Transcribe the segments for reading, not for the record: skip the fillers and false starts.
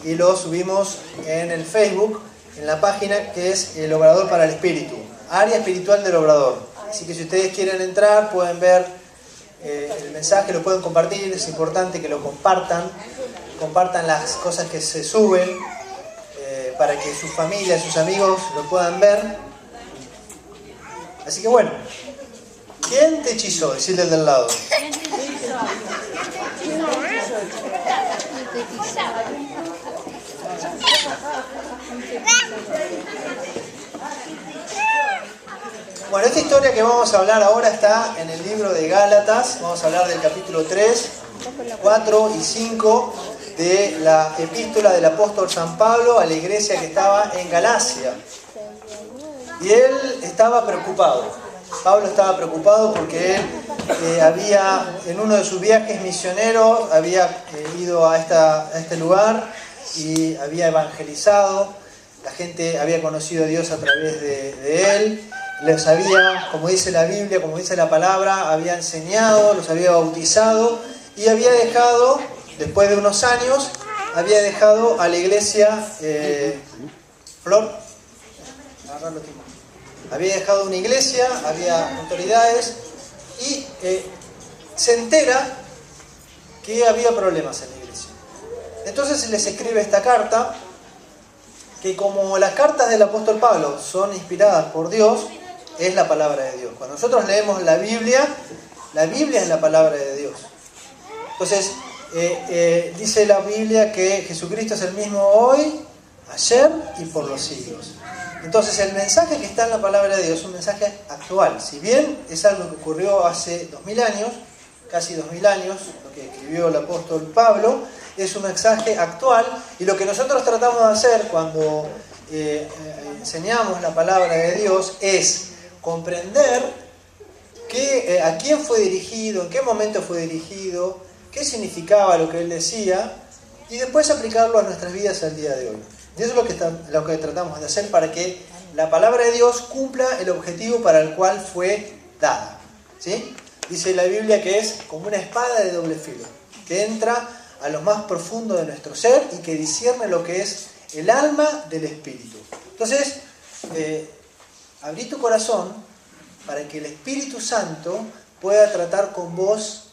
y lo subimos en el Facebook, en la página que es El Obrador para el Espíritu, área espiritual del Obrador. Así que si ustedes quieren entrar, pueden ver el mensaje, lo pueden compartir. Es importante que lo compartan las cosas que se suben, para que su familia, sus amigos lo puedan ver. Así que bueno, ¿quién te hechizó? Decirle al del lado. Bueno, esta historia que vamos a hablar ahora está en el libro de Gálatas. Vamos a hablar del capítulo 3, 4 y 5 de la epístola del apóstol San Pablo a la iglesia que estaba en Galacia. Y él estaba preocupado. Pablo estaba preocupado porque él había, en uno de sus viajes misioneros, había ido a este lugar y había evangelizado. La gente había conocido a Dios a través de él. Les había, como dice la Biblia, como dice la palabra, había enseñado, los había bautizado y había dejado, después de unos años, había dejado a la iglesia, Flor, había dejado una iglesia, había autoridades y se entera que había problemas en la iglesia. Entonces les escribe esta carta, que como las cartas del apóstol Pablo son inspiradas por Dios, es la palabra de Dios. Cuando nosotros leemos la Biblia es la palabra de Dios. Entonces, dice la Biblia que Jesucristo es el mismo hoy, ayer y por los siglos. Entonces, el mensaje que está en la palabra de Dios es un mensaje actual. Si bien es algo que ocurrió hace 2000 años, casi 2000 años, lo que escribió el apóstol Pablo, es un mensaje actual, y lo que nosotros tratamos de hacer cuando enseñamos la palabra de Dios es comprender a quién fue dirigido, en qué momento fue dirigido, qué significaba lo que él decía, y después aplicarlo a nuestras vidas al día de hoy. Y eso es lo que tratamos de hacer para que la palabra de Dios cumpla el objetivo para el cual fue dada. ¿Sí? Dice la Biblia que es como una espada de doble filo, que entra a lo más profundo de nuestro ser y que discierne lo que es el alma del espíritu. Entonces, abrí tu corazón para que el Espíritu Santo pueda tratar con vos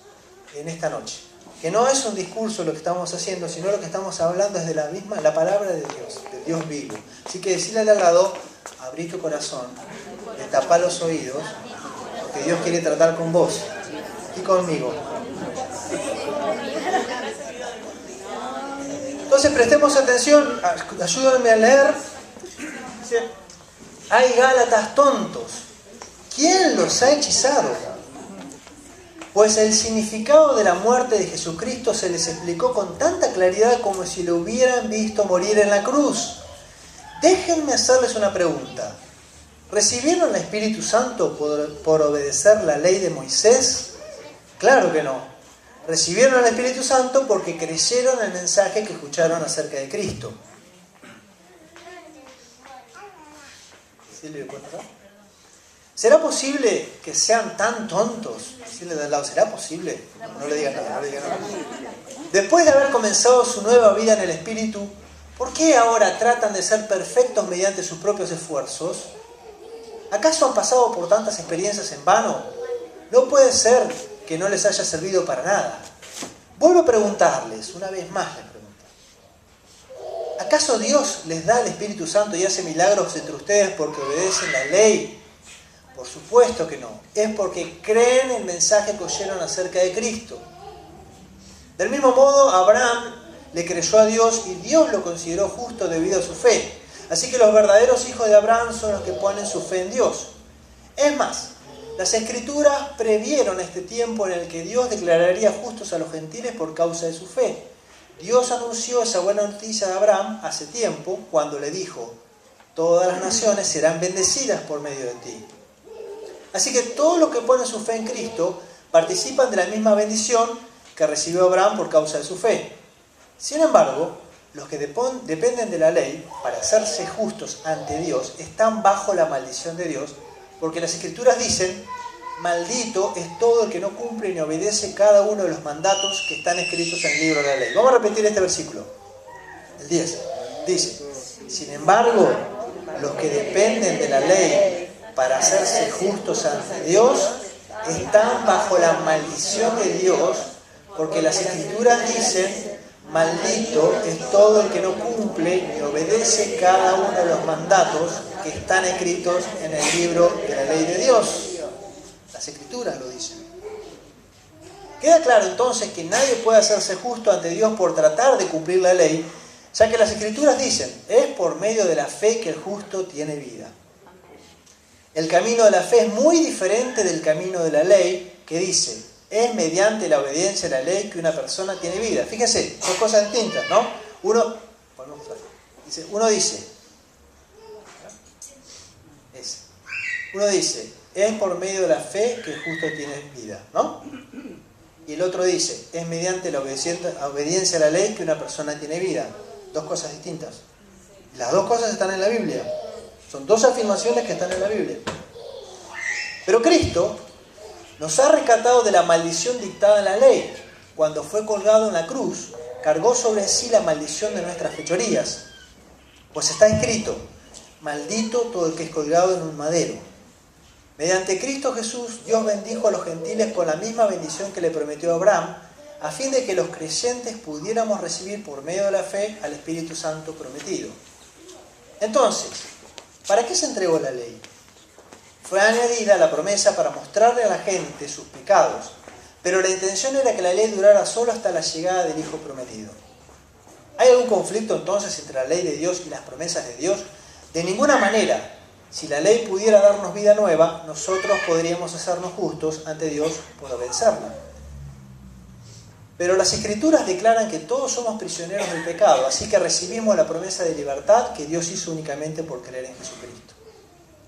en esta noche. Que no es un discurso lo que estamos haciendo, sino lo que estamos hablando es de la palabra de Dios vivo. Así que decirle al lado, abrí tu corazón, destapá los oídos, porque Dios quiere tratar con vos y conmigo. Entonces prestemos atención, ayúdenme a leer. Hay Gálatas tontos. ¿Quién los ha hechizado? Pues el significado de la muerte de Jesucristo se les explicó con tanta claridad como si lo hubieran visto morir en la cruz. Déjenme hacerles una pregunta. ¿Recibieron el Espíritu Santo por obedecer la ley de Moisés? Claro que no. Recibieron el Espíritu Santo porque creyeron el mensaje que escucharon acerca de Cristo. ¿Será posible que sean tan tontos? Decirle de al lado, ¿será posible? No le digan nada, Después de haber comenzado su nueva vida en el Espíritu, ¿por qué ahora tratan de ser perfectos mediante sus propios esfuerzos? ¿Acaso han pasado por tantas experiencias en vano? No puede ser que no les haya servido para nada. Vuelvo a preguntarles, una vez más les pregunto. ¿Acaso Dios les da el Espíritu Santo y hace milagros entre ustedes porque obedecen la ley? Por supuesto que no. Es porque creen el mensaje que oyeron acerca de Cristo. Del mismo modo, Abraham le creyó a Dios y Dios lo consideró justo debido a su fe. Así que los verdaderos hijos de Abraham son los que ponen su fe en Dios. Es más, las Escrituras previeron este tiempo en el que Dios declararía justos a los gentiles por causa de su fe. Dios anunció esa buena noticia de Abraham hace tiempo cuando le dijo: todas las naciones serán bendecidas por medio de ti. Así que todos los que ponen su fe en Cristo participan de la misma bendición que recibió Abraham por causa de su fe. Sin embargo, los que dependen de la ley para hacerse justos ante Dios están bajo la maldición de Dios, porque las Escrituras dicen: maldito es todo el que no cumple ni obedece cada uno de los mandatos que están escritos en el libro de la ley. Vamos a repetir este versículo. El 10. Dice, sin embargo, los que dependen de la ley para hacerse justos ante Dios están bajo la maldición de Dios, porque las Escrituras dicen, maldito es todo el que no cumple ni obedece cada uno de los mandatos que están escritos en el libro de la ley de Dios. Las Escrituras lo dicen. Queda claro entonces que nadie puede hacerse justo ante Dios por tratar de cumplir la ley, ya que las Escrituras dicen, es por medio de la fe que el justo tiene vida. El camino de la fe es muy diferente del camino de la ley, que dice, es mediante la obediencia a la ley que una persona tiene vida. Fíjense, son cosas distintas, ¿no? Uno dice, es por medio de la fe que el justo tiene vida, ¿no? Y el otro dice, es mediante la obediencia a la ley que una persona tiene vida. Dos cosas distintas. Las dos cosas están en la Biblia. Son dos afirmaciones que están en la Biblia. Pero Cristo nos ha rescatado de la maldición dictada en la ley. Cuando fue colgado en la cruz, cargó sobre sí la maldición de nuestras fechorías. Pues está escrito, maldito todo el que es colgado en un madero. Mediante Cristo Jesús, Dios bendijo a los gentiles con la misma bendición que le prometió a Abraham, a fin de que los creyentes pudiéramos recibir por medio de la fe al Espíritu Santo prometido. Entonces, ¿para qué se entregó la ley? Fue añadida la promesa para mostrarle a la gente sus pecados, pero la intención era que la ley durara solo hasta la llegada del Hijo prometido. ¿Hay algún conflicto entonces entre la ley de Dios y las promesas de Dios? De ninguna manera. Si la ley pudiera darnos vida nueva, nosotros podríamos hacernos justos ante Dios por obedecerla. Pero las Escrituras declaran que todos somos prisioneros del pecado, así que recibimos la promesa de libertad que Dios hizo únicamente por creer en Jesucristo.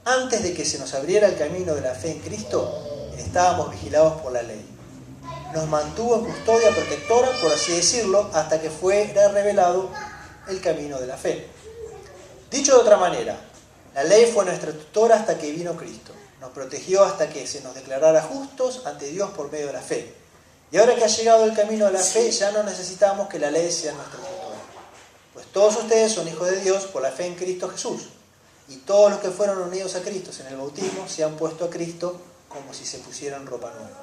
Antes de que se nos abriera el camino de la fe en Cristo, estábamos vigilados por la ley. Nos mantuvo en custodia protectora, por así decirlo, hasta que fuera revelado el camino de la fe. Dicho de otra manera, la ley fue nuestra tutora hasta que vino Cristo. Nos protegió hasta que se nos declarara justos ante Dios por medio de la fe. Y ahora que ha llegado el camino de la fe, ya no necesitamos que la ley sea nuestra tutora. Pues todos ustedes son hijos de Dios por la fe en Cristo Jesús. Y todos los que fueron unidos a Cristo en el bautismo se han puesto a Cristo como si se pusieran ropa nueva.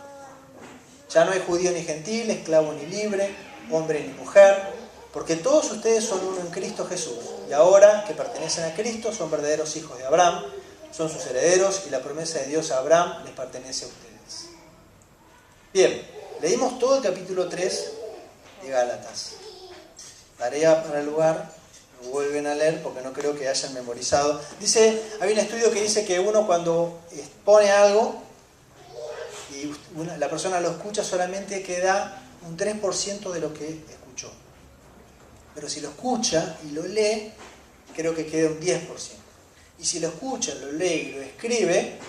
Ya no hay judío ni gentil, esclavo ni libre, hombre ni mujer, porque todos ustedes son uno en Cristo Jesús. Y ahora que pertenecen a Cristo, son verdaderos hijos de Abraham, son sus herederos y la promesa de Dios a Abraham les pertenece a ustedes. Bien, leímos todo el capítulo 3 de Gálatas. Tarea para el lugar, lo vuelven a leer porque no creo que hayan memorizado. Hay un estudio que dice que uno cuando expone algo y la persona lo escucha, solamente queda un 3% de lo que escuchó. Pero si lo escucha y lo lee, creo que queda un 10%. Y si lo escucha, lo lee y lo escribe,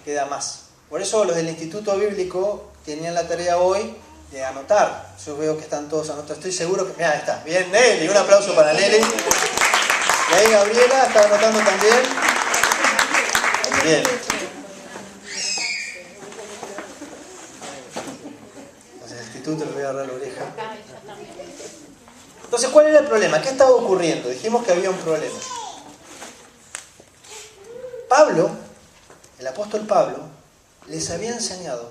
queda más. Por eso los del Instituto Bíblico tenían la tarea hoy de anotar. Yo veo que están todos anotados. Estoy seguro que... Mirá, ahí está. Bien, Nelly. Un aplauso para Nelly. Y ahí Gabriela está anotando también. Bien. Entonces el Instituto le voy a agarrar la oreja. Entonces, ¿cuál era el problema? ¿Qué estaba ocurriendo? Dijimos que había un problema. Pablo, el apóstol Pablo, les había enseñado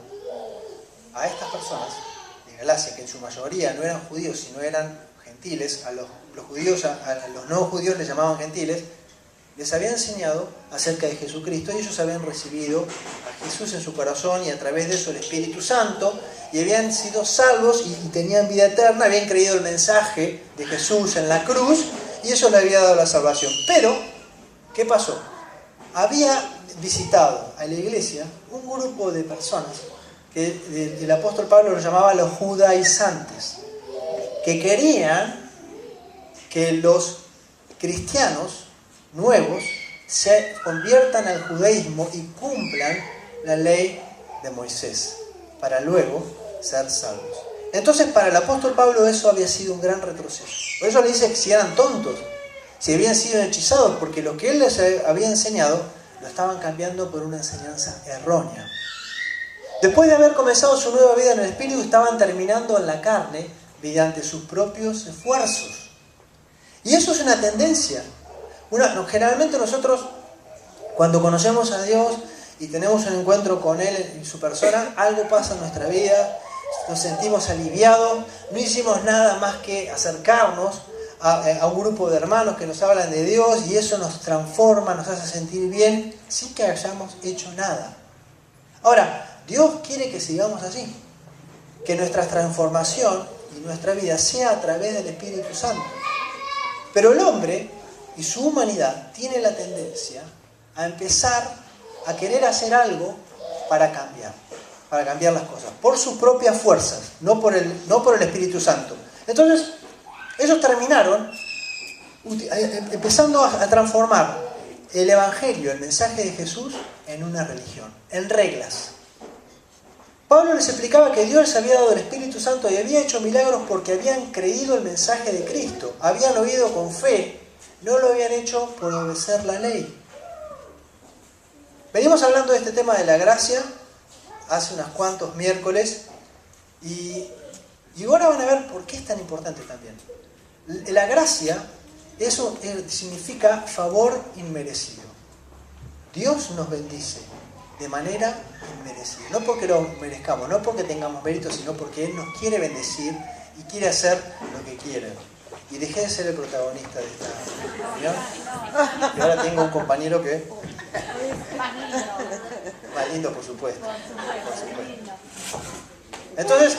a estas personas de Galacia, que en su mayoría no eran judíos, sino eran gentiles, a los judíos, a los no judíos les llamaban gentiles, les había enseñado acerca de Jesucristo y ellos habían recibido a Jesús en su corazón y a través de eso el Espíritu Santo, y habían sido salvos y tenían vida eterna, habían creído el mensaje de Jesús en la cruz y eso le había dado la salvación. Pero, ¿qué pasó? Había visitado a la iglesia un grupo de personas que el apóstol Pablo los llamaba los judaizantes, que querían que los cristianos nuevos se conviertan al judaísmo y cumplan la ley de Moisés, para luego ser salvos. Entonces para el apóstol Pablo eso había sido un gran retroceso. Por eso le dice que si eran tontos, si habían sido hechizados, porque lo que él les había enseñado lo estaban cambiando por una enseñanza errónea. Después de haber comenzado su nueva vida en el Espíritu, estaban terminando en la carne mediante sus propios esfuerzos. Y eso es una tendencia. Generalmente nosotros, cuando conocemos a Dios y tenemos un encuentro con Él y su persona, algo pasa en nuestra vida, nos sentimos aliviados, no hicimos nada más que acercarnos a un grupo de hermanos que nos hablan de Dios y eso nos transforma, nos hace sentir bien, sin que hayamos hecho nada. Ahora, Dios quiere que sigamos así, que nuestra transformación y nuestra vida sea a través del Espíritu Santo. Pero el hombre y su humanidad tiene la tendencia a empezar a querer hacer algo para cambiar las cosas, por sus propias fuerzas, no por el Espíritu Santo. Entonces, ellos terminaron empezando a transformar el Evangelio, el mensaje de Jesús, en una religión, en reglas. Pablo les explicaba que Dios les había dado el Espíritu Santo y había hecho milagros porque habían creído el mensaje de Cristo, habían oído con fe, no lo habían hecho por obedecer la ley. Venimos hablando de este tema de la gracia hace unos cuantos miércoles y ahora van a ver por qué es tan importante también. La gracia, eso significa favor inmerecido. Dios nos bendice de manera inmerecida. No porque lo merezcamos, no porque tengamos mérito, sino porque Él nos quiere bendecir y quiere hacer lo que quiere. Y dejé de ser el protagonista de esta reunión. Y ahora tengo un compañero que... Más lindo, por supuesto. Entonces,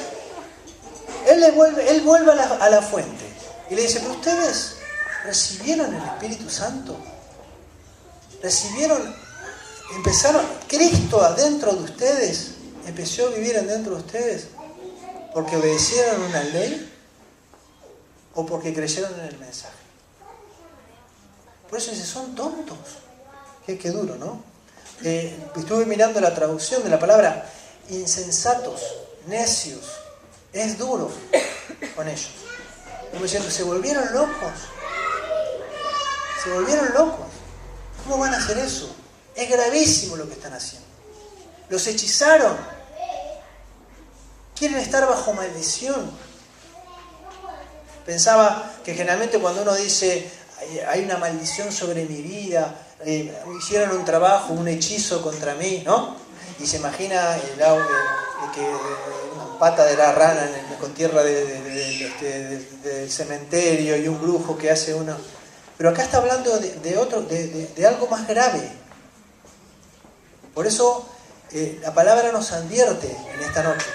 Él vuelve a la fuente. Y le dice, pero ustedes recibieron el Espíritu Santo. Cristo adentro de ustedes, empezó a vivir adentro de ustedes, porque obedecieron una ley o porque creyeron en el mensaje. Por eso dice, son tontos. Qué duro, ¿no? Estuve mirando la traducción de la palabra insensatos, necios. Es duro con ellos. Como diciendo, se volvieron locos. ¿Cómo van a hacer eso? Es gravísimo lo que están haciendo. Los hechizaron. Quieren estar bajo maldición. Pensaba que generalmente cuando uno dice hay una maldición sobre mi vida, hicieron un trabajo, un hechizo contra mí, ¿no? Y se imagina una pata de la rana con tierra del cementerio y un brujo que hace uno. Pero acá está hablando de algo más grave. Por eso la palabra nos advierte en esta noche.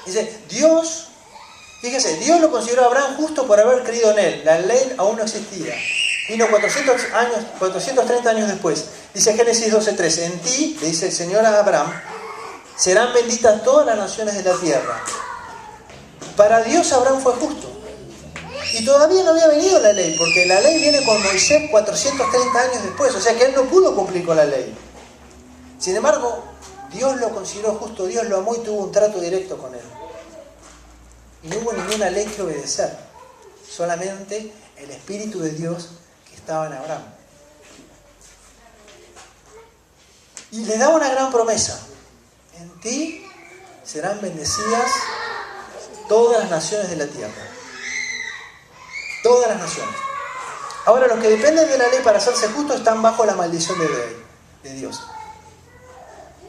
Dice, Dios lo consideró a Abraham justo por haber creído en él. La ley aún no existía. Vino 430 años después. Dice Génesis 12:13, en ti, le dice el Señor a Abraham, serán benditas todas las naciones de la tierra. Para Dios Abraham fue justo. Y todavía no había venido la ley, porque la ley viene con Moisés 430 años después. O sea que él no pudo cumplir con la ley. Sin embargo, Dios lo consideró justo, Dios lo amó y tuvo un trato directo con él. Y no hubo ninguna ley que obedecer, solamente el Espíritu de Dios que estaba en Abraham. Y le da una gran promesa. En ti serán bendecidas todas las naciones de la tierra. Todas las naciones. Ahora, los que dependen de la ley para hacerse justos están bajo la maldición de Dios.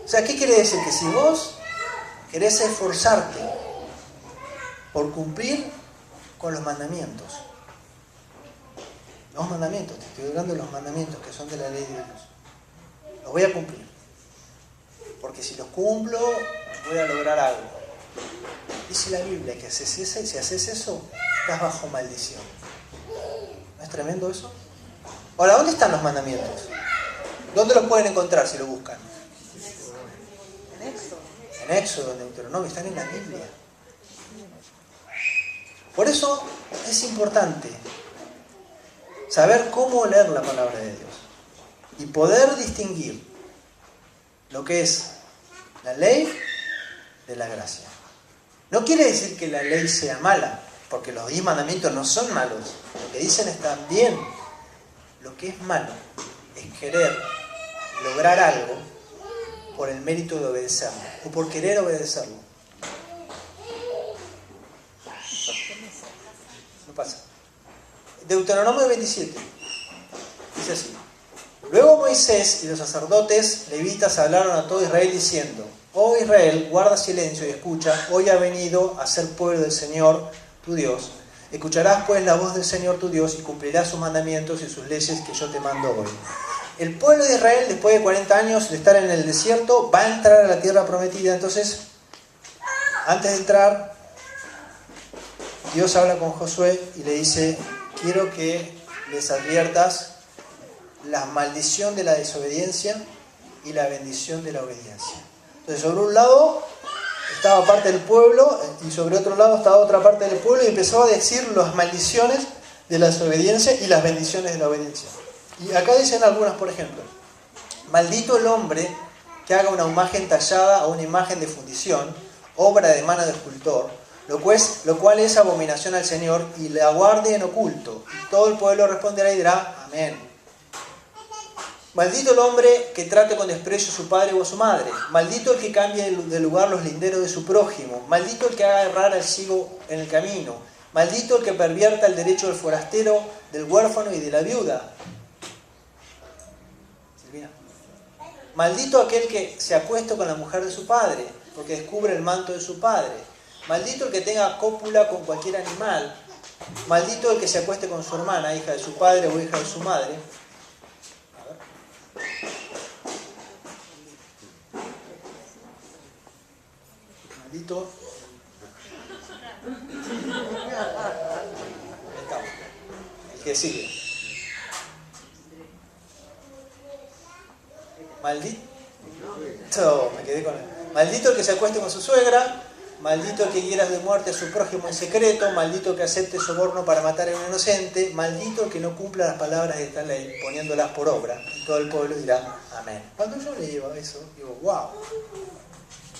O sea, ¿qué quiere decir? Que si vos querés esforzarte por cumplir con los mandamientos, te estoy hablando de los mandamientos que son de la ley de Dios, los voy a cumplir, porque si los cumplo voy a lograr algo. Dice la Biblia que si haces eso, estás bajo maldición. ¿No es tremendo eso? Ahora, ¿dónde están los mandamientos? ¿Dónde los pueden encontrar si lo buscan? En Éxodo, en Deuteronomio, están en la Biblia. Por eso es importante saber cómo leer la palabra de Dios y poder distinguir lo que es la ley de la gracia. No quiere decir que la ley sea mala, porque los 10 mandamientos no son malos. Lo que dicen está bien. Lo que es malo es querer lograr algo por el mérito de obedecerlo o por querer obedecerlo. No pasa. Deuteronomio 27. Dice así. Luego Moisés y los sacerdotes levitas hablaron a todo Israel diciendo: Oh Israel, guarda silencio y escucha, hoy ha venido a ser pueblo del Señor tu Dios. Escucharás pues la voz del Señor tu Dios y cumplirás sus mandamientos y sus leyes que yo te mando hoy. El pueblo de Israel, después de 40 años de estar en el desierto, va a entrar a la tierra prometida. Entonces, antes de entrar, Dios habla con Josué y le dice: quiero que les adviertas la maldición de la desobediencia y la bendición de la obediencia. Entonces, sobre un lado estaba parte del pueblo y sobre otro lado estaba otra parte del pueblo, y empezó a decir las maldiciones de la desobediencia y las bendiciones de la obediencia. Y acá dicen algunas, por ejemplo: maldito el hombre que haga una imagen tallada o una imagen de fundición, obra de mano de escultor, lo cual es abominación al Señor, y la guarde en oculto. Y todo el pueblo responderá y dirá: amén. Maldito el hombre que trate con desprecio a su padre o a su madre. Maldito el que cambie de lugar los linderos de su prójimo. Maldito el que haga errar al ciego en el camino. Maldito el que pervierta el derecho del forastero, del huérfano y de la viuda. Silvina. Maldito aquel que se acueste con la mujer de su padre, porque descubre el manto de su padre. Maldito el que tenga cópula con cualquier animal. Maldito el que se acueste con su hermana, hija de su padre o hija de su madre. Maldito. El que sigue. Maldito. Me quedé con él. Maldito el que se acueste con su suegra. Maldito el que quiera de muerte a su prójimo en secreto. Maldito el que acepte soborno para matar a un inocente. Maldito el que no cumpla las palabras de esta ley, poniéndolas por obra. Y todo el pueblo dirá: amén. Cuando yo leo eso, digo: wow.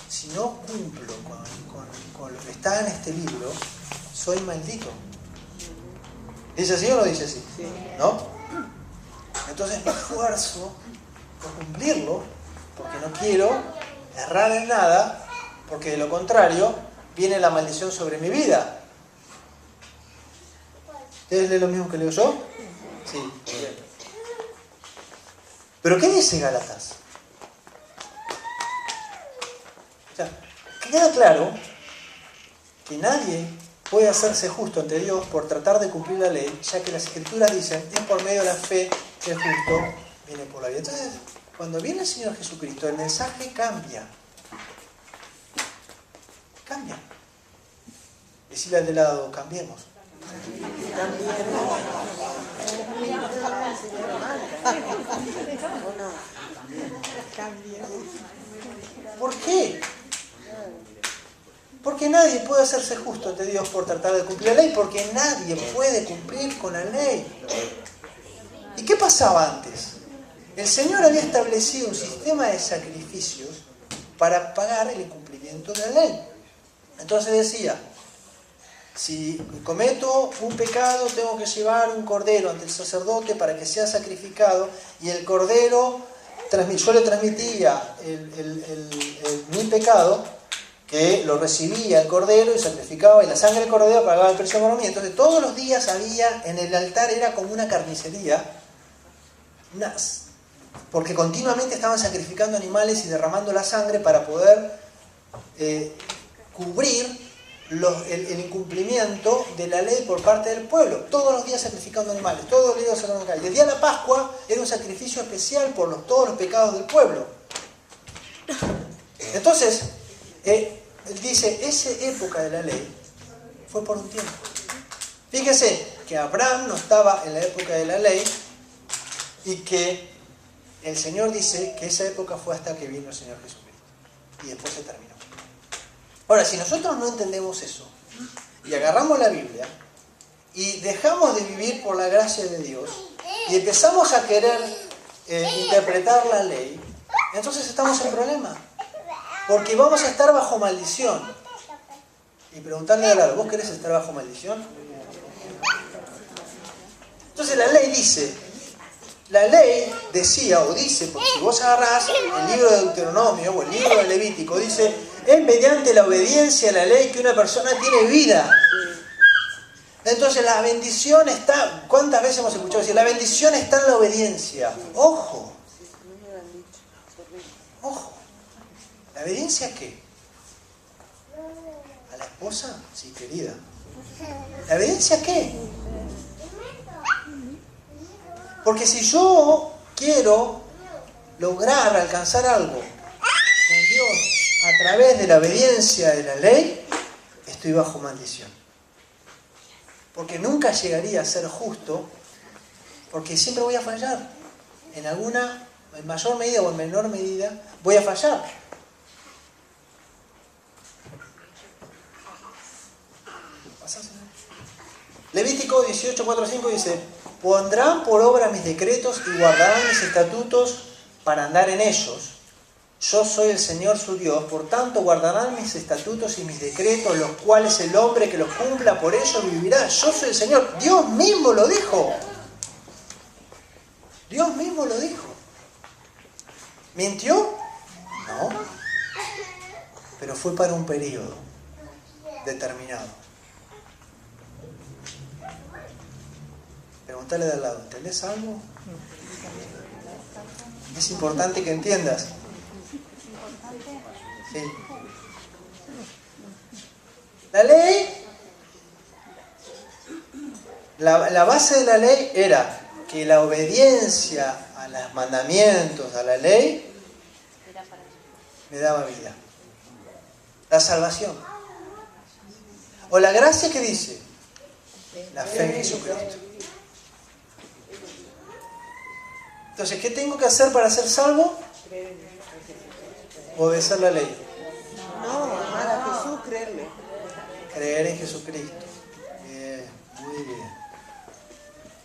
Si no cumplo con lo que está en este libro, soy maldito. ¿Dice así o no dice así? Sí. ¿No? Entonces me esfuerzo por cumplirlo, porque no quiero errar en nada, porque de lo contrario viene la maldición sobre mi vida. ¿Ustedes leen lo mismo que leo yo? Sí. Bien. ¿Pero qué dice Gálatas? O sea, queda claro que nadie puede hacerse justo ante Dios por tratar de cumplir la ley, ya que las Escrituras dicen: es por medio de la fe que el justo viene por la vida. Entonces, cuando viene el Señor Jesucristo, el mensaje cambia. Cambia. Decirle al de lado: cambiemos. ¿Por qué? Porque nadie puede hacerse justo ante Dios por tratar de cumplir la ley, porque nadie puede cumplir con la ley. ¿Y qué pasaba antes? El Señor había establecido un sistema de sacrificios para pagar el incumplimiento de la ley. Entonces decía: si cometo un pecado, tengo que llevar un cordero ante el sacerdote para que sea sacrificado, y el cordero, yo le transmitía mi pecado, que lo recibía el cordero y sacrificaba, y la sangre del cordero pagaba el precio por mí. Entonces todos los días había en el altar, era como una carnicería, porque continuamente estaban sacrificando animales y derramando la sangre para poder cubrir el incumplimiento de la ley por parte del pueblo. Todos los días sacrificando animales, todos los días sacrificando animales. El día de la Pascua era un sacrificio especial por todos los pecados del pueblo. Entonces, él dice: esa época de la ley fue por un tiempo. Fíjese que Abraham no estaba en la época de la ley, y que el Señor dice que esa época fue hasta que vino el Señor Jesucristo, y después se terminó. Ahora, si nosotros no entendemos eso y agarramos la Biblia y dejamos de vivir por la gracia de Dios y empezamos a querer interpretar la ley, entonces estamos en problema, porque vamos a estar bajo maldición. Y preguntarle al lado: ¿vos querés estar bajo maldición? Entonces la ley dice, la ley decía o dice, porque si vos agarrás el libro de Deuteronomio o el libro de Levítico, dice: es mediante la obediencia a la ley que una persona tiene vida. Entonces la bendición está, ¿cuántas veces hemos escuchado decir? La bendición está en la obediencia. Ojo. Ojo. ¿La obediencia a qué? ¿A la esposa? Sí, querida. ¿La obediencia a qué? Porque si yo quiero lograr alcanzar algo con Dios a través de la obediencia de la ley, estoy bajo maldición. Porque nunca llegaría a ser justo, porque siempre voy a fallar. En alguna, en mayor medida o en menor medida, voy a fallar. Levítico 18, 4, 5 dice: pondrán por obra mis decretos y guardarán mis estatutos para andar en ellos. Yo soy el Señor su Dios, por tanto guardarán mis estatutos y mis decretos, los cuales el hombre que los cumpla por ellos vivirá. Yo soy el Señor. Dios mismo lo dijo. Dios mismo lo dijo. ¿Mintió? No. Pero fue para un periodo determinado. Preguntale de al lado, ¿entendés algo? Es importante que entiendas. Sí. La ley, la base de la ley era que la obediencia a los mandamientos, a la ley, me daba vida. La salvación. O la gracia que dice, la fe en Jesucristo. Entonces, ¿qué tengo que hacer para ser salvo? Obedecer la ley. No, amar a Jesús, creerle. Creer en Jesucristo. Bien, muy bien.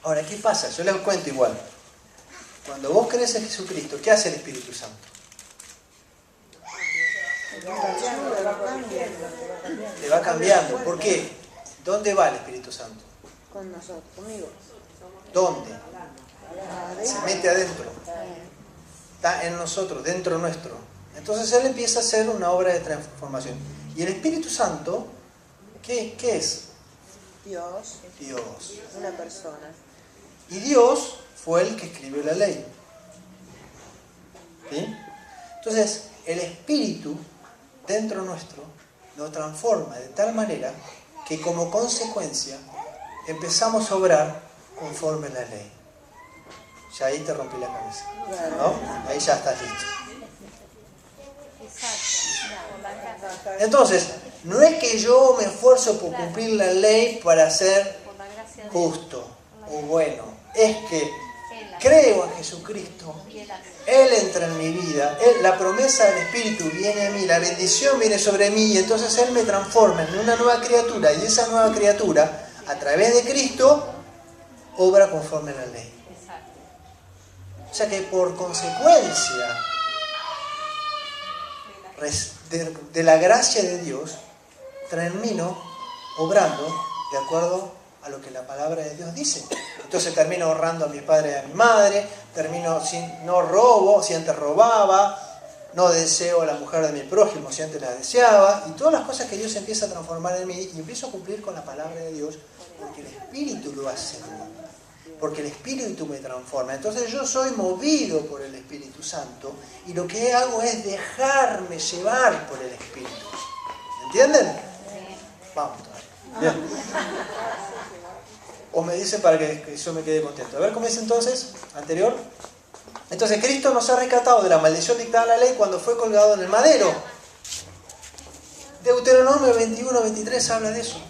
Ahora, ¿qué pasa? Yo les cuento igual. Cuando vos crees en Jesucristo, ¿qué hace el Espíritu Santo? Te va cambiando. ¿Por qué? ¿Dónde va el Espíritu Santo? Con nosotros, conmigo. ¿Dónde? Se mete adentro. Está en nosotros, dentro nuestro. Entonces Él empieza a hacer una obra de transformación. ¿Y el Espíritu Santo qué es? Dios. Dios. Una persona. Y Dios fue el que escribió la ley. ¿Sí? Entonces, el Espíritu dentro nuestro lo transforma de tal manera que como consecuencia empezamos a obrar conforme a la ley. Ya ahí te rompí la cabeza, ¿no? Ahí ya estás listo. Entonces, no es que yo me esfuerzo por cumplir la ley para ser justo o bueno. Es que creo en Jesucristo. Él entra en mi vida. La promesa del Espíritu viene a mí. La bendición viene sobre mí. Y entonces Él me transforma en una nueva criatura. Y esa nueva criatura, a través de Cristo, obra conforme a la ley. O sea que por consecuencia de la gracia de Dios, termino obrando de acuerdo a lo que la palabra de Dios dice. Entonces termino honrando a mi padre y a mi madre, no robo si antes robaba, no deseo a la mujer de mi prójimo si antes la deseaba, y todas las cosas que Dios empieza a transformar en mí, y empiezo a cumplir con la palabra de Dios, porque el Espíritu lo hace en mí. Porque el Espíritu me transforma. Entonces yo soy movido por el Espíritu Santo y lo que hago es dejarme llevar por el Espíritu. ¿Entienden? Vamos todavía. Bien. O me dicen para que yo me quede contento. A ver cómo dice entonces, anterior. Entonces Cristo nos ha rescatado de la maldición dictada en la ley cuando fue colgado en el madero. Deuteronomio 21, 23 habla de eso.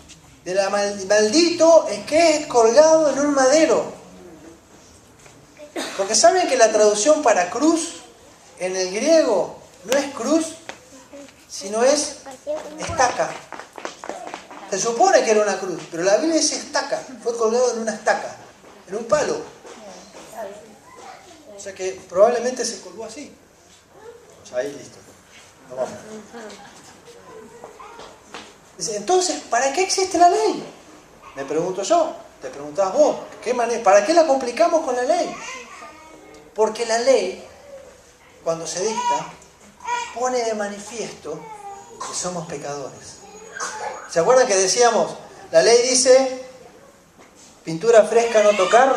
De la maldito es que es colgado en un madero. Porque saben que la traducción para cruz en el griego no es cruz, sino es estaca. Se supone que era una cruz, pero la Biblia dice estaca. Fue colgado en una estaca, en un palo. O sea que probablemente se colgó así. O sea, ahí listo. Nos vamos. Dice, entonces, ¿para qué existe la ley? Me pregunto yo, te preguntás vos, ¿para qué la complicamos con la ley? Porque la ley, cuando se dicta, pone de manifiesto que somos pecadores. ¿Se acuerdan que decíamos, la ley dice pintura fresca no tocar,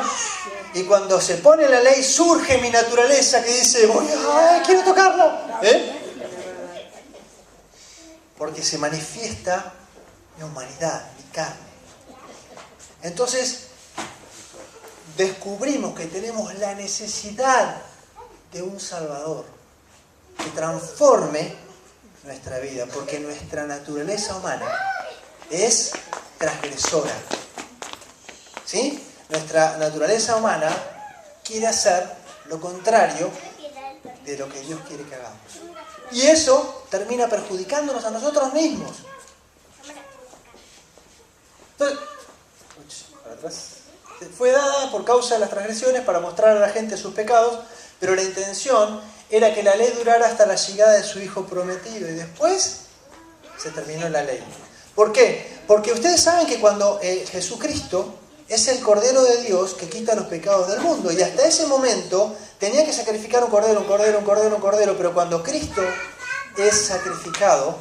y cuando se pone la ley surge mi naturaleza que dice, ¡ay, quiero tocarla! Porque se manifiesta mi humanidad, mi carne. Entonces, descubrimos que tenemos la necesidad de un Salvador que transforme nuestra vida, porque nuestra naturaleza humana es transgresora. ¿Sí? Nuestra naturaleza humana quiere hacer lo contrario de lo que Dios quiere que hagamos. Y eso termina perjudicándonos a nosotros mismos. Entonces, para atrás. Fue dada por causa de las transgresiones para mostrar a la gente sus pecados, pero la intención era que la ley durara hasta la llegada de su Hijo prometido, y después se terminó la ley. ¿Por qué? Porque ustedes saben que cuando Jesucristo es el Cordero de Dios que quita los pecados del mundo, y hasta ese momento tenía que sacrificar un cordero, pero cuando Cristo es sacrificado,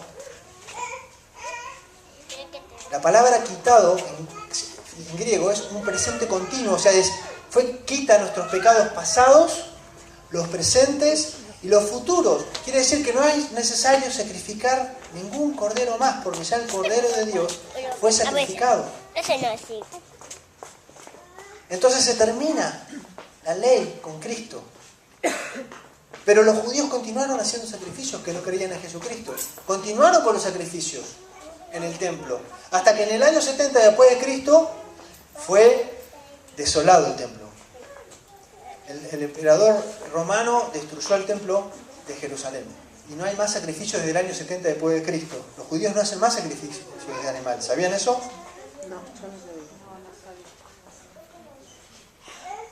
la palabra quitado en griego es un presente continuo, o sea, quita nuestros pecados pasados, los presentes y los futuros. Quiere decir que no es necesario sacrificar ningún cordero más, porque ya el Cordero de Dios fue sacrificado. Eso no es así. Entonces se termina la ley con Cristo. Pero los judíos continuaron haciendo sacrificios que no creían en Jesucristo. Continuaron con los sacrificios en el templo. Hasta que en el año 70 después de Cristo fue desolado el templo. El emperador romano destruyó el templo de Jerusalén. Y no hay más sacrificios desde el año 70 después de Cristo. Los judíos no hacen más sacrificios de animales. ¿Sabían eso? No, yo no sabía.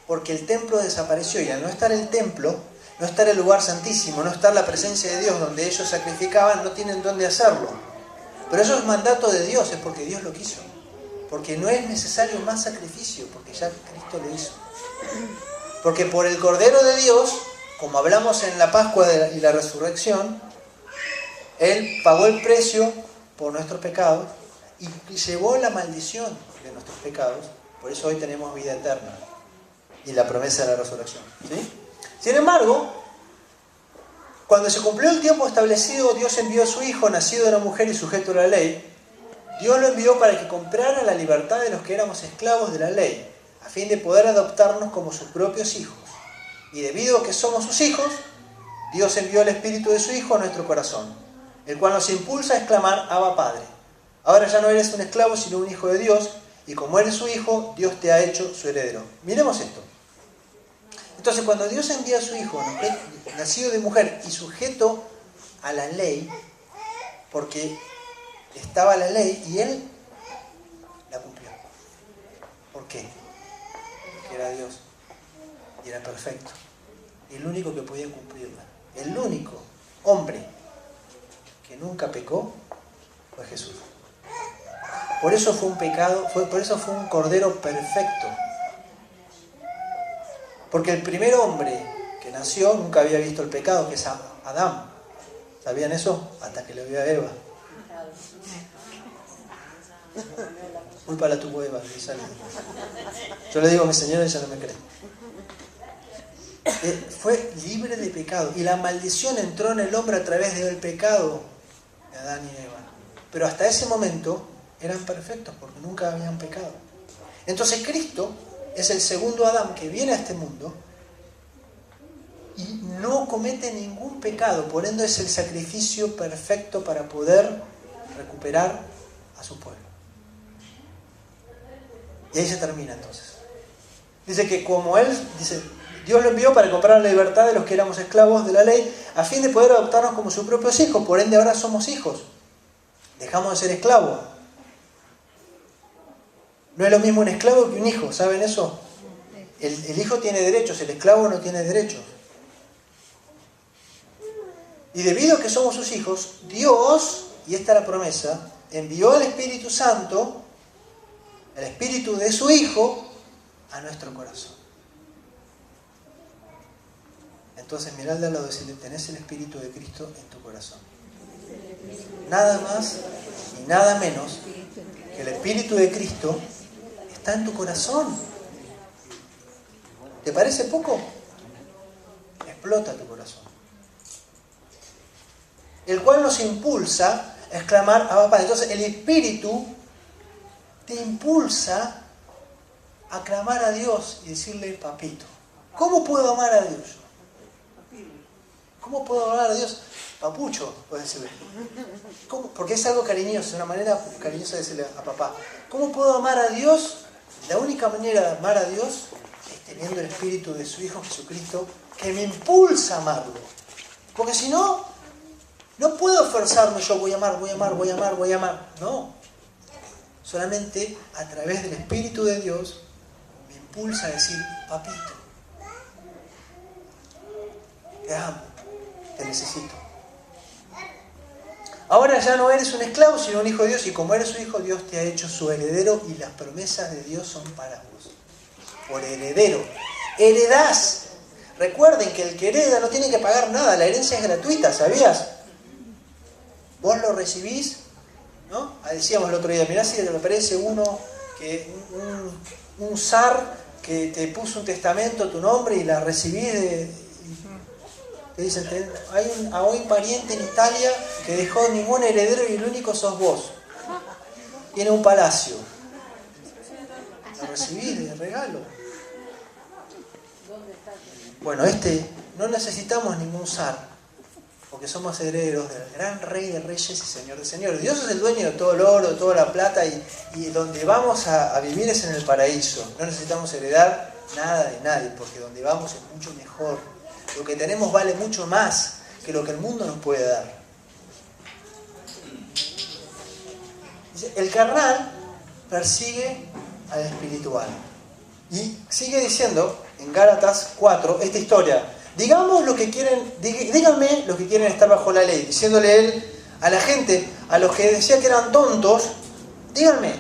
Porque el templo desapareció, y al no estar el templo, no estar el lugar santísimo, no estar la presencia de Dios donde ellos sacrificaban, no tienen dónde hacerlo. Pero eso es mandato de Dios, es porque Dios lo quiso. Porque no es necesario más sacrificio, porque ya Cristo lo hizo. Porque por el Cordero de Dios, como hablamos en la Pascua y la Resurrección, Él pagó el precio por nuestros pecados y llevó la maldición de nuestros pecados. Por eso hoy tenemos vida eterna y la promesa de la resurrección. ¿Sí? Sin embargo, cuando se cumplió el tiempo establecido, Dios envió a su Hijo, nacido de una mujer y sujeto a la ley. Dios lo envió para que comprara la libertad de los que éramos esclavos de la ley, a fin de poder adoptarnos como sus propios hijos. Y debido a que somos sus hijos, Dios envió el Espíritu de su Hijo a nuestro corazón, el cual nos impulsa a exclamar: Abba, Padre. Ahora ya no eres un esclavo, sino un hijo de Dios, y como eres su hijo, Dios te ha hecho su heredero. Miremos esto. Entonces, cuando Dios envía a su Hijo, nacido de mujer y sujeto a la ley, porque estaba la ley y Él la cumplió. ¿Por qué? Porque era Dios y era perfecto. Y el único que podía cumplirla, el único hombre que nunca pecó, fue Jesús. Por eso fue un pecado, por eso fue un cordero perfecto. Porque el primer hombre que nació nunca había visto el pecado, que es Adán. ¿Sabían eso? Hasta que le vio a Eva. Culpa la tuvo Eva. Yo le digo a mi señora y ella no me cree. Fue libre de pecado. Y la maldición entró en el hombre a través del pecado de Adán y Eva. Pero hasta ese momento eran perfectos porque nunca habían pecado. Entonces Cristo es el segundo Adán que viene a este mundo y no comete ningún pecado. Por ende es el sacrificio perfecto para poder recuperar a su pueblo. Y ahí se termina entonces. Dice que como Él, Dios lo envió para comprar la libertad de los que éramos esclavos de la ley, a fin de poder adoptarnos como sus propios hijos. Por ende ahora somos hijos. Dejamos de ser esclavos. No es lo mismo un esclavo que un hijo, ¿saben eso? El hijo tiene derechos, el esclavo no tiene derechos. Y debido a que somos sus hijos, Dios, y esta es la promesa, envió al Espíritu Santo, el Espíritu de su Hijo, a nuestro corazón. Entonces mirad al lado y decirle: tenés el Espíritu de Cristo en tu corazón. Nada más y nada menos que el Espíritu de Cristo está en tu corazón. ¿Te parece poco? Explota tu corazón. El cual nos impulsa a exclamar a Papá. Entonces el Espíritu te impulsa a clamar a Dios y decirle, papito. ¿Cómo puedo amar a Dios? ¿Cómo puedo amar a Dios? Papucho, puedes decirle. ¿Cómo? Porque es algo cariñoso, una manera cariñosa de decirle a papá. ¿Cómo puedo amar a Dios? La única manera de amar a Dios es teniendo el Espíritu de su Hijo Jesucristo que me impulsa a amarlo. Porque si no, no puedo forzarme yo, voy a amar. No. Solamente a través del Espíritu de Dios me impulsa a decir, papito, te amo, te necesito. Ahora ya no eres un esclavo, sino un hijo de Dios, y como eres su hijo, Dios te ha hecho su heredero, y las promesas de Dios son para vos. Por heredero. Heredás. Recuerden que el que hereda no tiene que pagar nada, la herencia es gratuita, ¿sabías? Vos lo recibís, ¿no? Decíamos el otro día, mirá si te parece uno, un zar que te puso un testamento a tu nombre y la recibís te dicen, hay un pariente en Italia que dejó ningún heredero y el único sos vos. Tiene un palacio. Lo recibí de regalo. Bueno, no necesitamos ningún zar, porque somos herederos del gran Rey de Reyes y Señor de Señores. Dios es el dueño de todo el oro, de toda la plata, y donde vamos a vivir es en el paraíso. No necesitamos heredar nada de nadie, porque donde vamos es mucho mejor. Lo que tenemos vale mucho más que lo que el mundo nos puede dar. El carnal persigue al espiritual. Y sigue diciendo en Gálatas 4 esta historia. Díganme lo que quieren estar bajo la ley. Diciéndole él a la gente, a los que decía que eran tontos, díganme,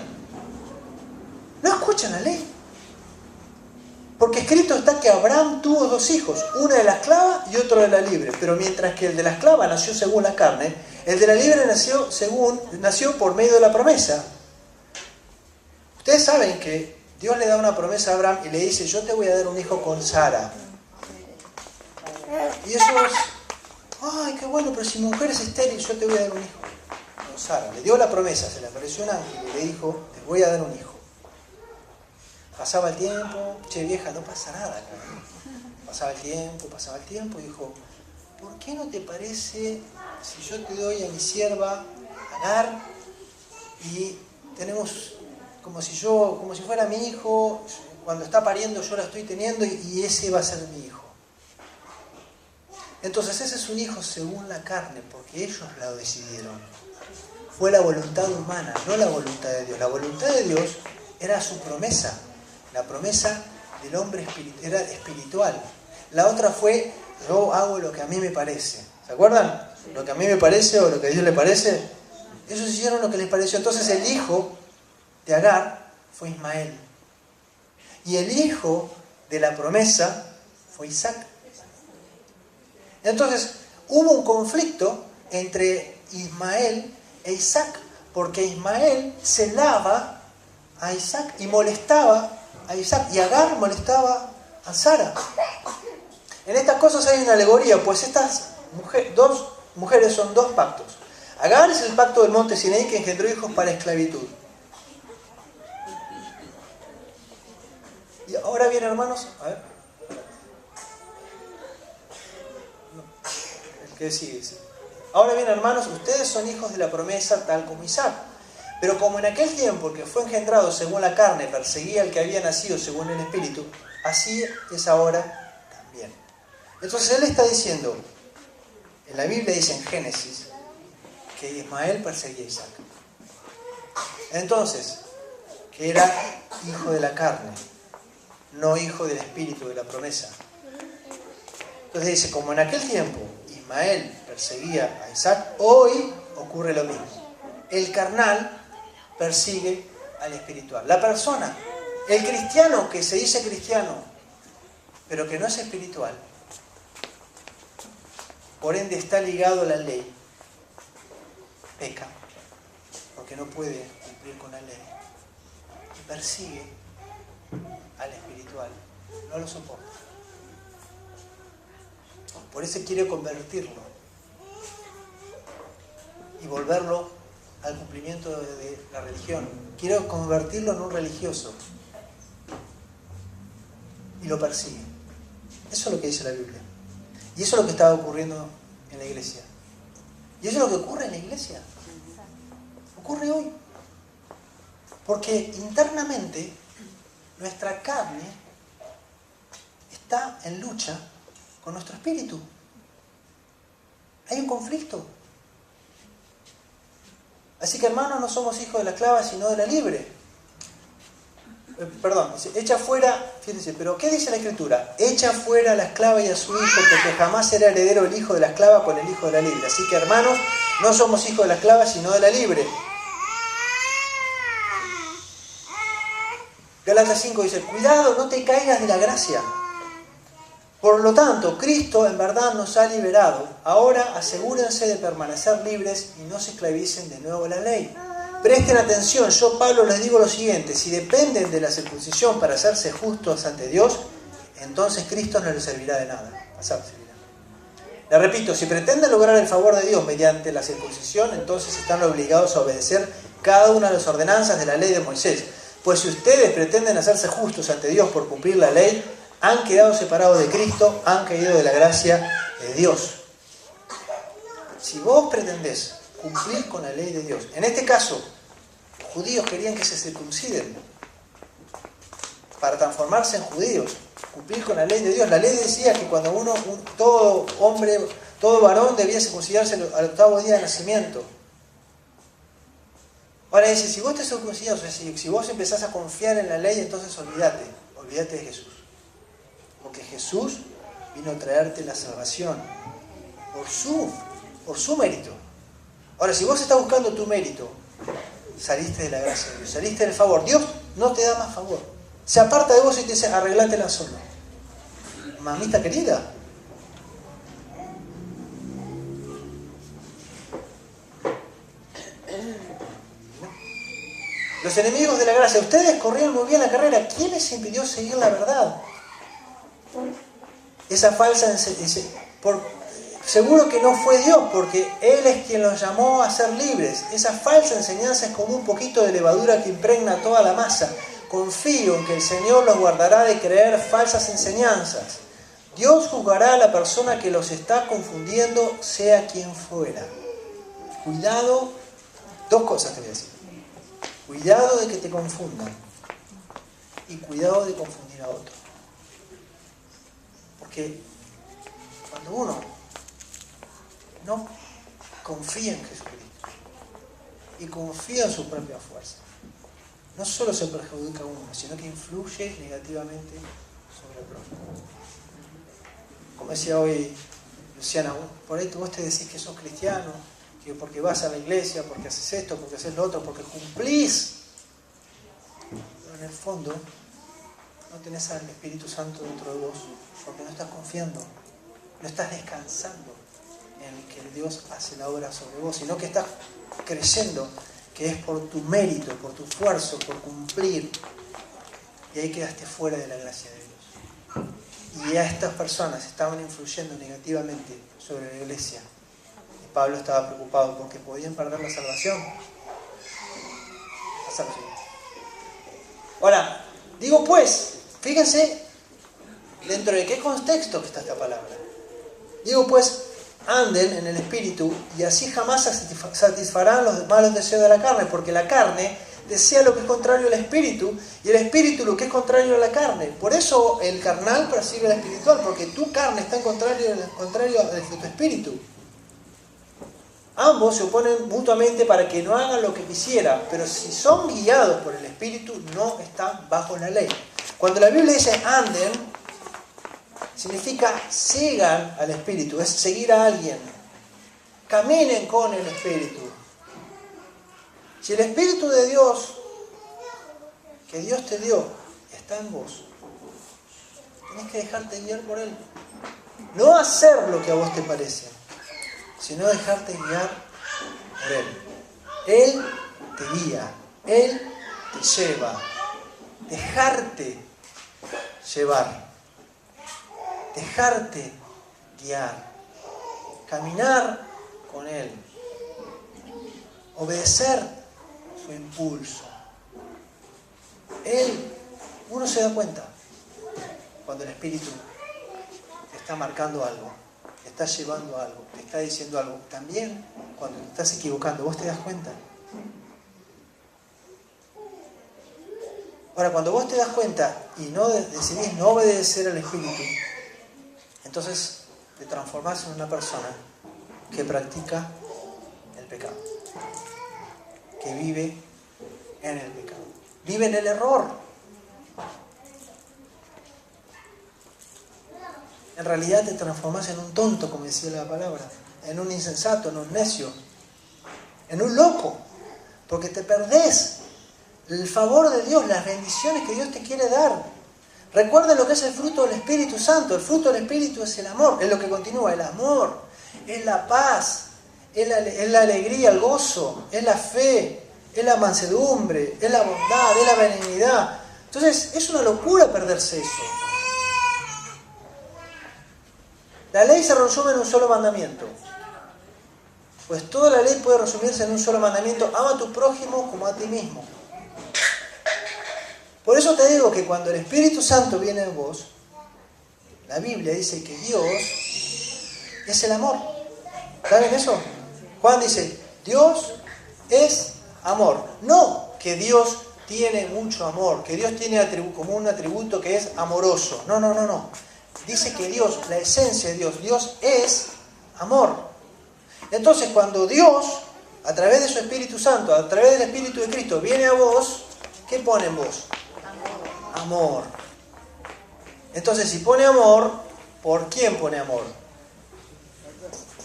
¿no escuchan la ley? Porque escrito está que Abraham tuvo 2 hijos, uno de la esclava y otro de la libre. Pero mientras que el de la esclava nació según la carne, el de la libre nació por medio de la promesa. Ustedes saben que Dios le da una promesa a Abraham y le dice, yo te voy a dar un hijo con Sara. Y eso es, ay, qué bueno, pero si mi mujer es estéril, yo te voy a dar un hijo con Sara. Le dio la promesa, se le apareció un ángel y le dijo, te voy a dar un hijo. Pasaba el tiempo, che vieja, no pasa nada. Pasaba el tiempo y dijo, ¿por qué no te parece si yo te doy a mi sierva Agar y tenemos como si fuera mi hijo, cuando está pariendo yo la estoy teniendo y ese va a ser mi hijo? Entonces ese es un hijo según la carne, porque ellos lo decidieron. Fue la voluntad humana, no la voluntad de Dios. La voluntad de Dios era su promesa. La promesa del hombre era espiritual. La otra fue, yo hago lo que a mí me parece. ¿Se acuerdan? Lo que a mí me parece o lo que a Dios le parece. Ellos hicieron lo que les pareció. Entonces el hijo de Agar fue Ismael. Y el hijo de la promesa fue Isaac. Entonces hubo un conflicto entre Ismael e Isaac, porque Ismael celaba a Isaac y molestaba a Isaac, y Agar molestaba a Sara. En estas cosas hay una alegoría, pues estas dos mujeres son 2 pactos. Agar es el pacto del monte Sinaí que engendró hijos para esclavitud. Y ahora bien, hermanos, a ver. El que sigue. Ahora bien, hermanos, ustedes son hijos de la promesa tal como Isaac. Pero como en aquel tiempo el que fue engendrado según la carne perseguía al que había nacido según el Espíritu, así es ahora también. Entonces él está diciendo, en la Biblia dice en Génesis, que Ismael perseguía a Isaac. Entonces, que era hijo de la carne, no hijo del Espíritu de la promesa. Entonces dice, como en aquel tiempo Ismael perseguía a Isaac, hoy ocurre lo mismo. El carnal persigue al espiritual. La persona, el cristiano que se dice cristiano, pero que no es espiritual, por ende está ligado a la ley, peca, porque no puede cumplir con la ley, y persigue al espiritual, no lo soporta. Por eso quiere convertirlo y volverlo al cumplimiento de la religión. Quiere convertirlo en un religioso y lo persigue. Eso es lo que dice la Biblia. Y eso es lo que estaba ocurriendo en la iglesia. Y eso es lo que ocurre en la iglesia. Ocurre hoy. Porque internamente nuestra carne está en lucha con nuestro espíritu. Hay un conflicto. Así que, hermanos, no somos hijos de la esclava, sino de la libre. Perdón, dice, echa fuera, fíjense, pero ¿qué dice la Escritura? Echa fuera a la esclava y a su hijo, porque jamás será heredero el hijo de la esclava con el hijo de la libre. Así que, hermanos, no somos hijos de la esclava, sino de la libre. Gálatas 5 dice, cuidado, no te caigas de la gracia. Por lo tanto, Cristo en verdad nos ha liberado. Ahora asegúrense de permanecer libres y no se esclavicen de nuevo la ley. Presten atención, yo Pablo les digo lo siguiente, si dependen de la circuncisión para hacerse justos ante Dios, entonces Cristo no les servirá de nada. Le repito, si pretenden lograr el favor de Dios mediante la circuncisión, entonces están obligados a obedecer cada una de las ordenanzas de la ley de Moisés. Pues si ustedes pretenden hacerse justos ante Dios por cumplir la ley, han quedado separados de Cristo, han caído de la gracia de Dios. Si vos pretendés cumplir con la ley de Dios, en este caso, los judíos querían que se circunciden para transformarse en judíos, cumplir con la ley de Dios. La ley decía que cuando todo hombre, todo varón debía circuncidarse al 8º día de nacimiento. Ahora dice, si vos te circuncidas, o sea, si vos empezás a confiar en la ley, entonces olvídate de Jesús. Porque Jesús vino a traerte la salvación por su mérito. Ahora, si vos estás buscando tu mérito, saliste de la gracia de Dios, saliste del favor. Dios no te da más favor. Se aparta de vos y te dice, arreglátela solo. Mamita querida. Los enemigos de la gracia, ustedes corrieron muy bien la carrera. ¿Quién les impidió seguir la verdad? Esa falsa seguro que no fue Dios, porque Él es quien los llamó a ser libres. Esa falsa enseñanza es como un poquito de levadura que impregna toda la masa. Confío en que el Señor los guardará de creer falsas enseñanzas. Dios juzgará a la persona que los está confundiendo, sea quien fuera. Cuidado, dos cosas te voy a decir. Cuidado de que te confundan y cuidado de confundir a otro. Porque cuando uno no confía en Jesucristo y confía en su propia fuerza, no solo se perjudica a uno, sino que influye negativamente sobre el prójimo. Como decía hoy Luciana, por ahí vos te decís que sos cristiano, que porque vas a la iglesia, porque haces esto, porque haces lo otro, porque cumplís. Pero en el fondo no tenés al Espíritu Santo dentro de vos, porque no estás confiando, no estás descansando en que Dios hace la obra sobre vos, sino que estás creyendo que es por tu mérito, por tu esfuerzo, por cumplir, y ahí quedaste fuera de la gracia de Dios. Y a estas personas estaban influyendo negativamente sobre la iglesia. Y Pablo estaba preocupado porque podían perder la salvación. Ahora, digo pues, fíjense dentro de qué contexto está esta palabra. Digo pues, anden en el Espíritu y así jamás satisfarán los malos deseos de la carne, porque la carne desea lo que es contrario al Espíritu y el Espíritu lo que es contrario a la carne. Por eso el carnal persigue al espiritual, porque tu carne está en contrario de tu espíritu. Ambos se oponen mutuamente para que no hagan lo que quisieran, pero si son guiados por el Espíritu no están bajo la ley. Cuando la Biblia dice anden, significa sigan al Espíritu, es seguir a alguien. Caminen con el Espíritu. Si el Espíritu de Dios, que Dios te dio, está en vos, tenés que dejarte guiar por Él. No hacer lo que a vos te parece, sino dejarte guiar por Él. Él te guía, Él te lleva. Dejarte llevar, dejarte guiar, caminar con Él, obedecer su impulso. Uno se da cuenta cuando el Espíritu te está marcando algo, te está llevando algo, te está diciendo algo. También cuando te estás equivocando, vos te das cuenta. Ahora, cuando vos te das cuenta y no decidís no obedecer al Espíritu, entonces te transformás en una persona que practica el pecado, que vive en el pecado, vive en el error. En realidad te transformás en un tonto, como decía la palabra, en un insensato, en un necio, en un loco, porque te perdés el favor de Dios, las bendiciones que Dios te quiere dar. Recuerda lo que es el fruto del Espíritu Santo. El fruto del Espíritu es el amor, es lo que continúa, el amor, es la paz, es la alegría, el gozo, es la fe, es la mansedumbre, es la bondad, es la benignidad. Entonces es una locura perderse eso. La ley se resume en un solo mandamiento. Pues toda la ley puede resumirse en un solo mandamiento: ama a tu prójimo como a ti mismo. Por eso te digo que cuando el Espíritu Santo viene en vos, la Biblia dice que Dios es el amor. ¿Saben eso? Juan dice, Dios es amor. No que Dios tiene mucho amor, que Dios tiene como un atributo que es amoroso. No. Dice que Dios, la esencia de Dios es amor. Entonces cuando Dios, a través de su Espíritu Santo, a través del Espíritu de Cristo, viene a vos, ¿qué pone en vos? Amor. Entonces, si pone amor, ¿por quién pone amor?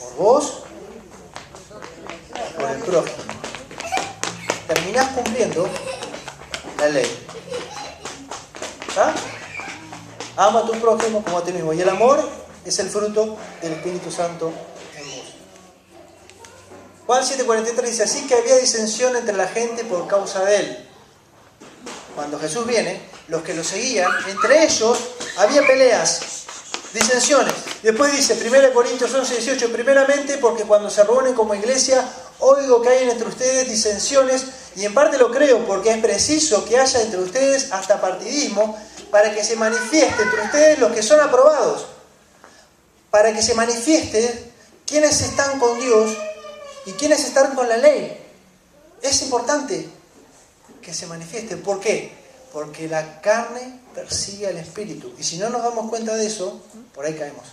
¿Por vos? Por el prójimo. Terminás cumpliendo la ley. ¿Está? Ama a tu prójimo como a ti mismo. Y el amor es el fruto del Espíritu Santo en vos. Juan 7:43 dice, así que había disensión entre la gente por causa de él. Cuando Jesús viene, los que lo seguían, entre ellos había peleas, disensiones. Después dice, 1 Corintios 11:18, primeramente porque cuando se reúnen como iglesia, oigo que hay entre ustedes disensiones, y en parte lo creo porque es preciso que haya entre ustedes hasta partidismo, para que se manifieste entre ustedes los que son aprobados, para que se manifieste quiénes están con Dios y quiénes están con la ley. Es importante que se manifieste. ¿Por qué? Porque la carne persigue al espíritu. Y si no nos damos cuenta de eso, por ahí caemos.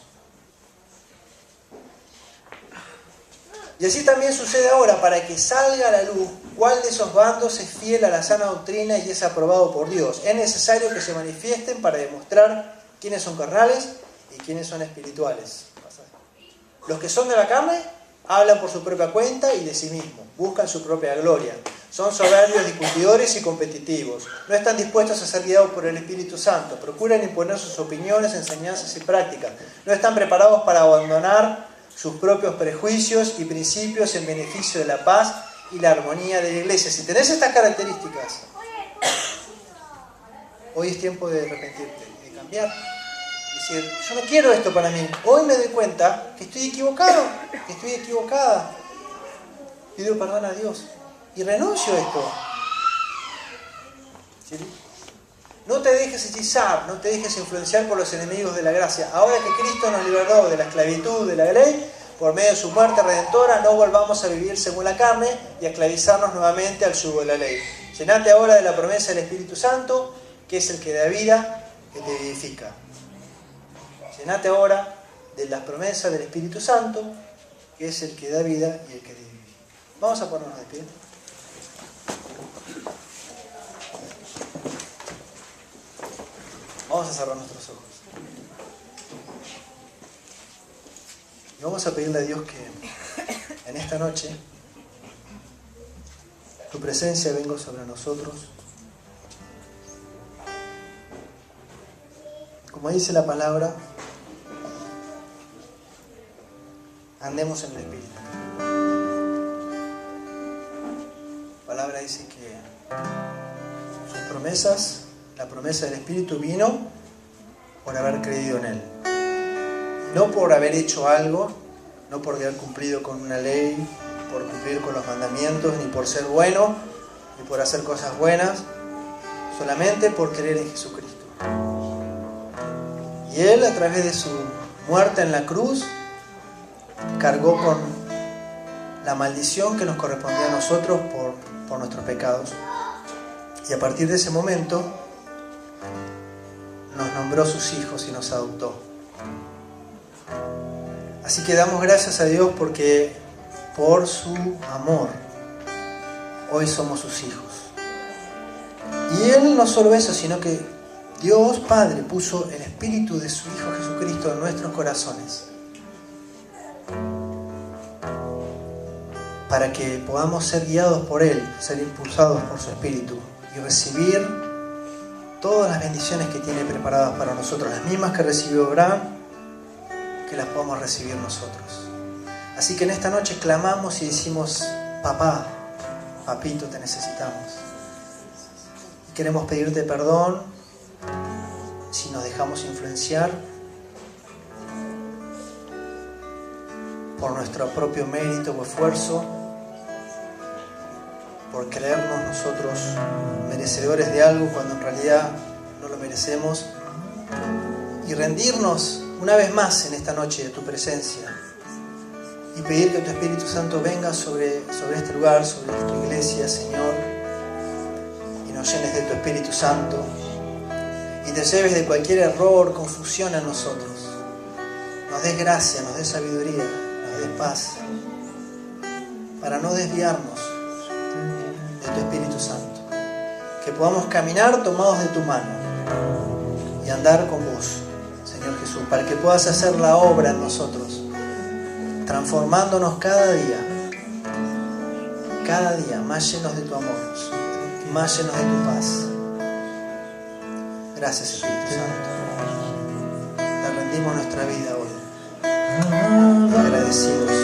Y así también sucede ahora, para que salga a la luz cuál de esos bandos es fiel a la sana doctrina y es aprobado por Dios. Es necesario que se manifiesten para demostrar quiénes son carnales y quiénes son espirituales. Los que son de la carne hablan por su propia cuenta y de sí mismos, buscan su propia gloria. Son soberbios, discutidores y competitivos. No están dispuestos a ser guiados por el Espíritu Santo. Procuran imponer sus opiniones, enseñanzas y prácticas. No están preparados para abandonar sus propios prejuicios y principios en beneficio de la paz y la armonía de la iglesia. Si tenés estas características, hoy es tiempo de arrepentirte, de cambiar. Decir, yo no quiero esto para mí. Hoy me doy cuenta que estoy equivocado, que estoy equivocada. Pido perdón a Dios y renuncio a esto. ¿Sí? No te dejes hechizar, no te dejes influenciar por los enemigos de la gracia. Ahora que Cristo nos liberó de la esclavitud de la ley, por medio de su muerte redentora, no volvamos a vivir según la carne y a esclavizarnos nuevamente al yugo de la ley. Llenate ahora de la promesa del Espíritu Santo, que es el que da vida, que te vivifica. Llenate ahora de las promesas del Espíritu Santo, que es el que da vida y el que te vivifica. Vamos a ponernos de pie. Vamos a cerrar nuestros ojos. Y vamos a pedirle a Dios que en esta noche tu presencia venga sobre nosotros. Como dice la palabra, andemos en el Espíritu. La palabra dice que sus promesas, la promesa del Espíritu vino por haber creído en Él. No por haber hecho algo, no por haber cumplido con una ley, por cumplir con los mandamientos, ni por ser bueno, ni por hacer cosas buenas, solamente por creer en Jesucristo. Y Él, a través de su muerte en la cruz, cargó con la maldición que nos correspondía a nosotros por nuestros pecados. Y a partir de ese momento nos nombró sus hijos y nos adoptó. Así que damos gracias a Dios porque por su amor hoy somos sus hijos. Y Él no solo eso, sino que Dios Padre puso el Espíritu de su Hijo Jesucristo en nuestros corazones para que podamos ser guiados por Él, ser impulsados por su Espíritu y recibir todas las bendiciones que tiene preparadas para nosotros, las mismas que recibió Abraham, que las podamos recibir nosotros. Así que en esta noche clamamos y decimos: papá, papito, te necesitamos. Y queremos pedirte perdón si nos dejamos influenciar por nuestro propio mérito o esfuerzo, por creernos nosotros merecedores de algo cuando en realidad no lo merecemos, y rendirnos una vez más en esta noche de tu presencia y pedir que tu Espíritu Santo venga sobre este lugar, sobre tu iglesia, Señor, y nos llenes de tu Espíritu Santo y te lleves de cualquier error, confusión en nosotros. Nos des gracia, nos des sabiduría, nos des paz, para no desviarnos de tu Espíritu Santo. Que podamos caminar tomados de tu mano y andar con vos, Señor Jesús, para que puedas hacer la obra en nosotros, transformándonos cada día más llenos de tu amor, más llenos de tu paz. Gracias, Espíritu Santo. Te rendimos nuestra vida hoy, agradecidos.